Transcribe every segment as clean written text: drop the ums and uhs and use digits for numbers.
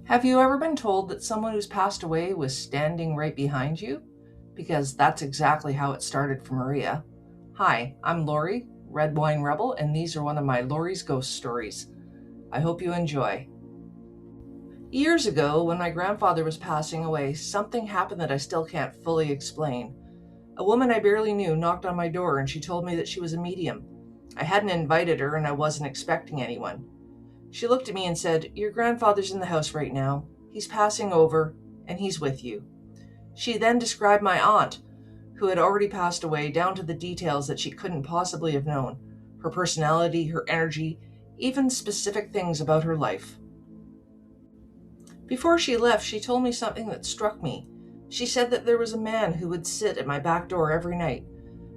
Have you ever been told that someone who's passed away was standing right behind you? Because that's exactly how it started for Maria. Hi, I'm Lori, Red Wine Rebel, and these are one of my Lori's Ghost Stories. I hope you enjoy. Years ago, when my grandfather was passing away, something happened that I still can't fully explain. A woman I barely knew knocked on my door and she told me that she was a medium. I hadn't invited her and I wasn't expecting anyone. She looked at me and said, "Your grandfather's in the house right now. He's passing over, and he's with you." She then described my aunt, who had already passed away, down to the details that she couldn't possibly have known: her personality, her energy, even specific things about her life. Before she left, she told me something that struck me. She said that there was a man who would sit at my back door every night,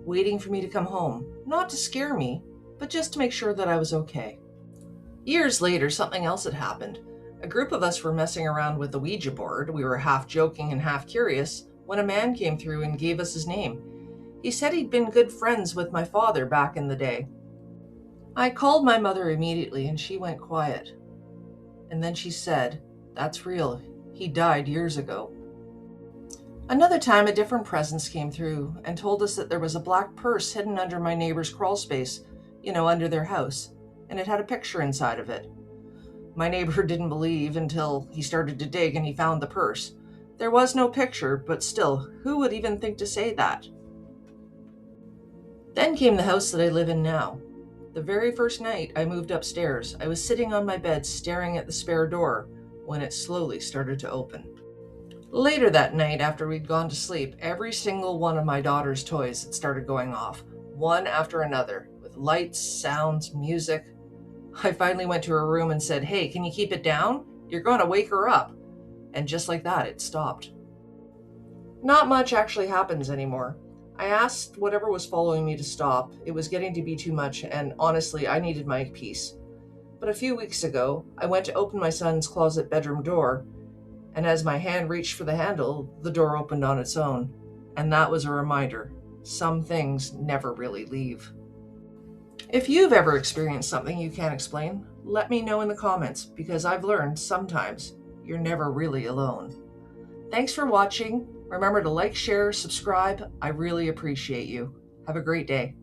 waiting for me to come home, not to scare me, but just to make sure that I was okay. Years later, something else had happened. A group of us were messing around with the Ouija board. We were half joking and half curious when a man came through and gave us his name. He said he'd been good friends with my father back in the day. I called my mother immediately and she went quiet. And then she said, "That's real. He died years ago." Another time, a different presence came through and told us that there was a black purse hidden under my neighbor's crawl space, under their house, and it had a picture inside of it. My neighbor didn't believe until he started to dig and he found the purse. There was no picture, but still, who would even think to say that? Then came the house that I live in now. The very first night I moved upstairs, I was sitting on my bed staring at the spare door when it slowly started to open. Later that night, after we'd gone to sleep, every single one of my daughter's toys had started going off, one after another, with lights, sounds, music. I finally went to her room and said, "Hey, can you keep it down? You're going to wake her up." And just like that, it stopped. Not much actually happens anymore. I asked whatever was following me to stop. It was getting to be too much, and honestly, I needed my peace. But a few weeks ago, I went to open my son's closet bedroom door, and as my hand reached for the handle, the door opened on its own. And that was a reminder. Some things never really leave. If you've ever experienced something you can't explain, let me know in the comments, because I've learned sometimes you're never really alone. Thanks for watching. Remember to like, share, subscribe. I really appreciate you. Have a great day.